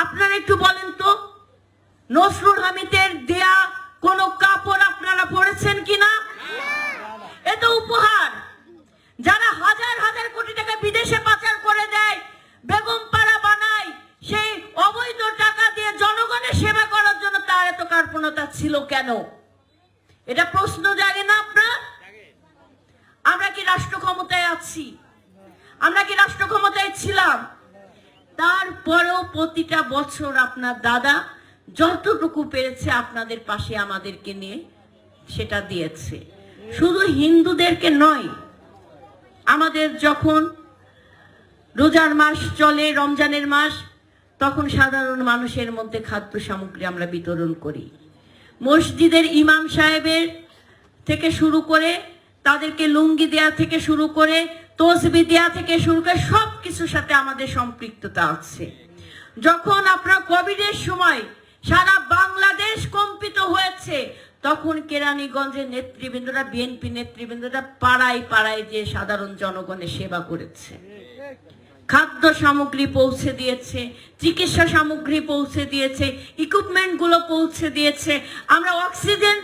আপনারা একটু বলেন তো, নসরুল হামিদের দেয়া কোনো কাপড় আপনারা পরেছেন কিনা? এ তো উপহার। যারা হাজার হাজার কোটি টাকা বিদেশে পাচার করে দেয়, বেগম পাড়া বানায়, সেই অবৈধ টাকা দিয়ে জনগণের সেবা করার জন্য তার এত কার্পণতা ছিল কেন? এটা প্রশ্ন জাগে না আপনার? আমরা কি রাষ্ট্র ক্ষমতায় আছি? আমরা কি রাষ্ট্র ক্ষমতায় ছিলাম? তারপরেও প্রতিটা বছর আপনার দাদা যতটুকু পেরেছে আপনাদের পাশে আমাদেরকে নিয়ে সেটা দিয়েছে। শুধু হিন্দুদেরকে নয়, আমাদের যখন রোজার মাস চলে, রমজানের মাস, তখন সাধারণ মানুষের মধ্যে খাদ্য সামগ্রী আমরা বিতরণ করি। মসজিদের ইমাম সাহেবের থেকে শুরু করে, তাদেরকে লুঙ্গি দেয়া থেকে শুরু করে, তসবি দেয়া থেকে শুরু করে সব কিছুর সাথে আমাদের সম্পৃক্ততা আছে। যখন আপনার কোভিডের সময় সারা বাংলাদেশ কম্পিত হয়েছে, তখন কেরানীগঞ্জের নেতৃবৃন্দরা, বিএনপি নেতৃবৃন্দরা পাড়ায় পাড়ায় যে সাধারণ জনগণের সেবা করেছে, খাদ্য সামগ্রী পৌঁছে দিয়েছে, চিকিৎসা সামগ্রী পৌঁছে দিয়েছে, ইকুইপমেন্ট গুলো পৌঁছে দিয়েছে। আমরা অক্সিজেন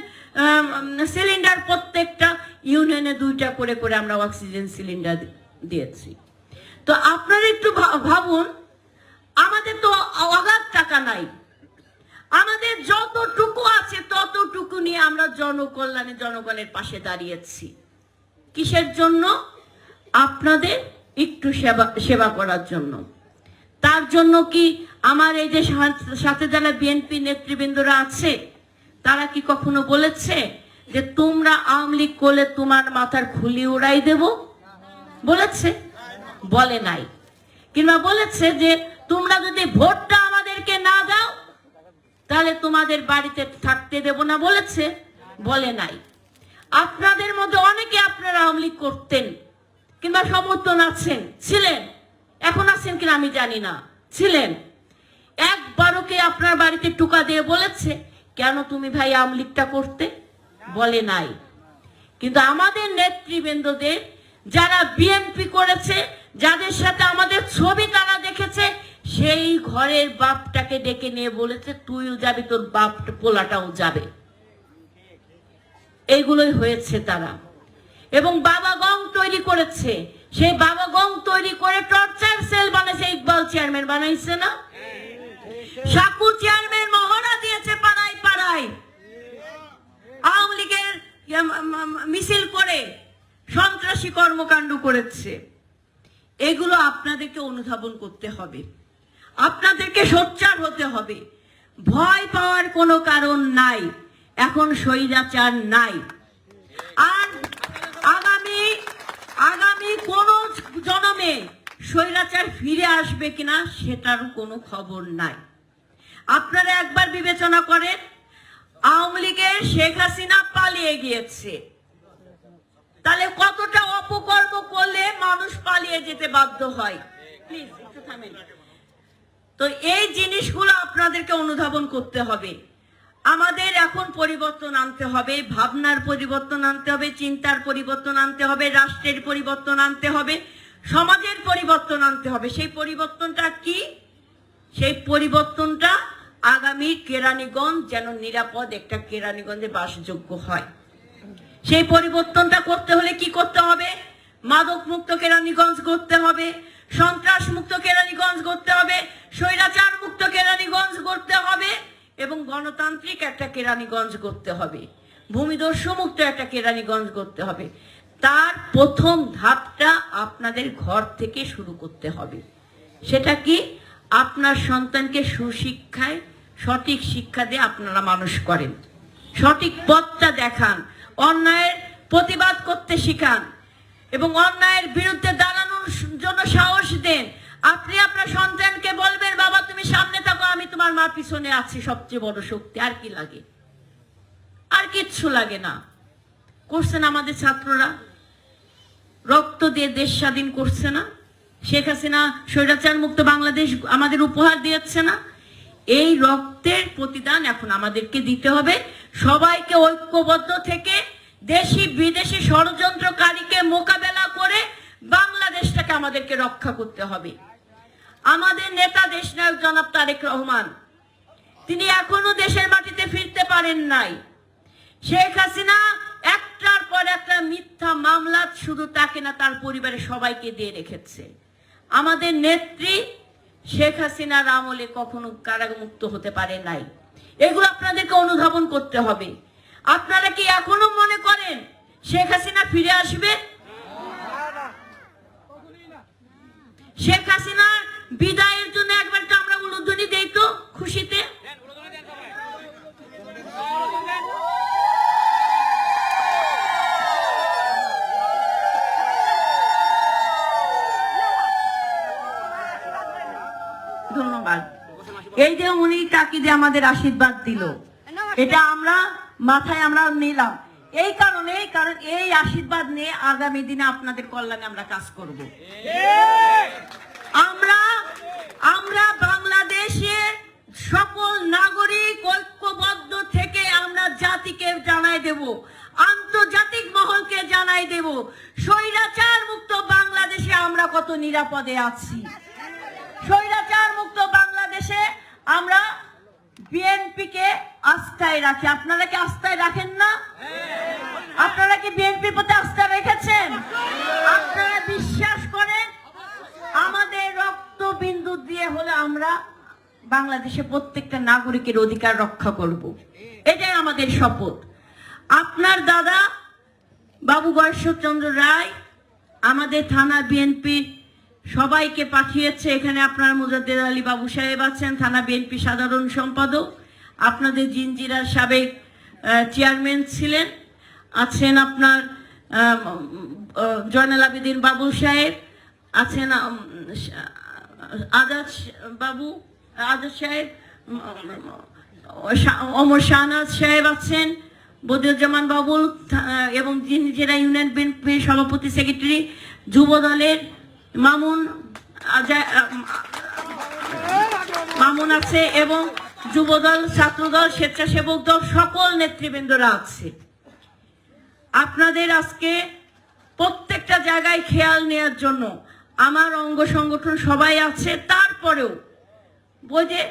সিলিন্ডার প্রত্যেকটা ইউনিয়নে 2টা করে করে আমরা অক্সিজেন সিলিন্ডার দিয়েছি। তো আপনারা একটু ভাবুন, আমাদের তো অগাধ টাকা নাই, আমাদের যতটুকু আছে ততটুকু নিয়ে আমরা জনকল্যাণে জনগণের পাশে দাঁড়িয়েছি। কিসের জন্য? আপনাদের একটু সেবা করার জন্য। তার জন্য কি আমার এই যে সাথে যারা বিএনপি নেতৃবৃন্দরা আছে, তারা কি কখনো বলেছে যে তোমরা আওয়ামী লীগ করলে তোমার মাথার খুলি উড়াই দেব? বলেছে? বলে নাই। কিংবা বলেছে যে তোমরা যদি ভোটটা আমাদেরকে না দাও তাহলে তোমাদের বাড়িতে থাকতে দেব না? বলেছে? বলে নাই। আপনাদের মধ্যে অনেকে আপনারা আওয়ামী লীগ করতেন কিংবা সমর্থন আছেন, ছিলেন, এখন আছেন কিনা আমি জানি না, ছিলেন। একবারও কে আপনার বাড়িতে টুকা দিয়ে বলেছে কেন তুমি ভাই আওয়ামী লীগটা করতে? বলে নাই। কিন্তু আমাদের নেতৃবৃন্দদের যারা বিএনপি করেছে, যাদের সাথে আমাদের ছবি তারা দেখেছে, সেই ঘরের বাপটাকে ডেকে নিয়ে বলেছে তুইও যাবি, তোর বাপ পোলাটাও যাবে। এইগুলোই হয়েছে তারা। এবং বাবা গং তৈরি করেছে, সেই বাবা গং তৈরি করে টর্চার সেল বানাইছে। ইকবাল চেয়ারম্যান বানাইছে না? সাকু চেয়ারম্যান মহড়া দিয়েছে পাড়ায় পাড়ায়, আওয়ামী লীগের মিছিল করে সন্ত্রাসী কর্মকাণ্ড করেছে। এগুলো আপনাদেরকে অনুধাবন করতে হবে, আপনাদেরকে সোচ্চার হতে হবে। ভয় পাওয়ার কোনো কারণ নাই, এখন স্বৈরাচার নাই। আর আগামী কোন জন্মে স্বৈরাচার ফিরে আসবে কিনা সেটার কোনো খবর নাই। আপনারা একবার বিবেচনা করেন, আওয়ামী লীগের শেখ হাসিনা পালিয়ে গিয়েছে, তাহলে কতটা অপকর্ম করলে মানুষ পালিয়ে যেতে বাধ্য হয়? প্লিজ একটু থামেন। তো এই জিনিসগুলো আপনাদেরকে অনুধাবন করতে হবে। আমাদের এখন পরিবর্তন আনতে হবে, ভাবনার পরিবর্তন আনতে হবে, চিন্তার পরিবর্তন আনতে হবে, রাষ্ট্রের পরিবর্তন আনতে হবে, সমাজের পরিবর্তন আনতে হবে। সেই পরিবর্তনটা কি? সেই পরিবর্তনটা আগামী কেরানীগঞ্জ যেন নিরাপদ একটা কেরানীগঞ্জে বাসযোগ্য হয়। সেই পরিবর্তনটা করতে হলে কি করতে হবে? মাদক মুক্ত কেরানীগঞ্জ করতে হবে, সন্ত্রাস মুক্ত কেরানীগঞ্জ করতে হবে, স্বৈরাচার মুক্ত কেরানীগঞ্জ করতে হবে এবং গণতান্ত্রিক একটা কেরানীগঞ্জ করতে হবে, ভূমিদস্যু মুক্ত একটা কেরানীগঞ্জ করতে হবে। তার প্রথম ধাপটা আপনাদের ঘর থেকে শুরু করতে হবে। সেটা কি? আপনার সন্তানকে সুশিক্ষায় সঠিক শিক্ষা দিয়ে আপনারা মানুষ করেন, সঠিক পথটা দেখান, অন্যায়ের প্রতিবাদ করতে শিখান এবং অন্যায়ের বিরুদ্ধে দাঁড়ানোর জন্য সাহস দেন। আপনি আপনার সন্তানকে বলবেন বাবা তুমি সামনে থাকো, আমি তোমার মা পিছনে আছি, সবচেয়ে বড় শক্তি। আর কি লাগে? আর কিচ্ছু লাগে না। করছেন আমাদের ছাত্ররা, রক্ত দিয়ে দেশ স্বাধীন করছে না? শেখ হাসিনা স্বৈরাচার মুক্ত বাংলাদেশ আমাদের উপহার দিয়েছে না? এই রক্তের প্রতিদান এখন আমাদেরকে দিতে হবে। সবাইকে ঐক্যবদ্ধ থেকে দেশি বিদেশি ষড়যন্ত্রকারীকে মোকাবেলা করে আমাদেরকে রক্ষা করতে হবে। আমাদের নেতা দেশনায়ক জনাব তারেক রহমান, তিনি এখনো দেশের মাটিতে ফিরতে পারেন নাই। শেখ হাসিনা একটার পর একটা মিথ্যা মামলা শুধু তাকে না, তার পরিবারের সবাইকে দিয়ে রেখেছে। আমাদের নেত্রী শেখ হাসিনার আমলে কখনো কারামুক্ত হতে পারে নাই। এগুলো আপনাদেরকে অনুধাবন করতে হবে। আপনারা কি এখনো মনে করেন শেখ হাসিনা ফিরে আসবে? শেখ হাসিনার বিদায়ের জন্য একবার তো আমরা উলুধ্বনি দেই তো খুশিতে। ধন্যবাদ। এই যে উনি তাকিদে আমাদের আশীর্বাদ দিল, এটা আমরা মাথায় আমরা নিলাম। কারণ এই আশীর্বাদ নিয়ে আগামী দিনে আপনাদের কল্যাণে আমরা কাজ করব। আমরা বাংলাদেশের সকল নাগরিক ঐক্যবদ্ধ থেকে আমরা জাতিকে জানাই দেব, আন্তর্জাতিক মহলকে জানাই দেব, স্বৈরাচার মুক্ত বাংলাদেশে আমরা কত নিরাপদে আছি। স্বৈরাচার মুক্ত বাংলাদেশে আমরা বিএনপিকে আস্থায় রাখি। আপনারা কি আস্থায় রাখেন না? আপনারা কি বিএনপির প্রতি আস্থা রেখেছেন? আপনারা বিশ্বাস করেন আমাদের রক্তবিন্দু দিয়ে হলে আমরা বাংলাদেশে প্রত্যেকটা নাগরিকের অধিকার রক্ষা করব। এটাই আমাদের শপথ। আপনার দাদা বাবু গয়েশ্বরচন্দ্র রায় আমাদের থানা বিএনপি সবাইকে পাঠিয়েছে। এখানে আপনার মুজাদ্দেদ আলী বাবু সাহেব আছেন, থানা বিএনপি সাধারণ সম্পাদক। আপনাদের জিঞ্জিরার সাবেক চেয়ারম্যান ছিলেন, আছেন আপনার জয়নাল আবেদিন বাবু সাহেব, আছেন আজাদ সাহেব, ওমর শাহনাজ সাহেব আছেন, বদিউজ্জামান বাবুল এবং জিঞ্জিরা ইউনিয়ন বিএনপির সভাপতি সেক্রেটারি, যুব দলের মামুন আছে এবং যুবদল, ছাত্রদল, স্বেচ্ছাসেবক দল সকল নেতৃবৃন্দরা আছে। আপনাদের আজকে প্রত্যেকটা জায়গায় খেয়াল নেওয়ার জন্য আমার অঙ্গ সংগঠন সবাই আছে। তারপরেও বোঝে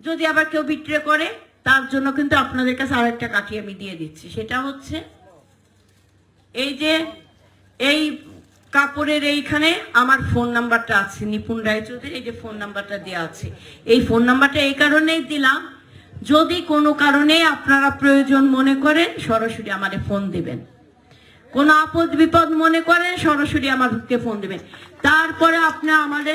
যদি আবার কেউ বিট্রে করে, তার জন্য কিন্তু আপনাদের কাছে আরেকটা কাঠি আমি দিয়ে দিচ্ছি। সেটা হচ্ছে এই কাপড়ের এইখানে আমার ফোন নাম্বারটা আছে, নিপুণ রায়চৌধুরী, এই যে ফোন নাম্বারটা দেওয়া আছে। এই ফোন নাম্বারটা এই কারণেই দিলাম, যদি কোনো কারণে আপনারা প্রয়োজন মনে করেন সরাসরি আমারে ফোন দিবেন, কোনো আপদ বিপদ মনে করেন সরাসরি আমাকে ফোন দিবেন। তারপরে আপনি আমাদের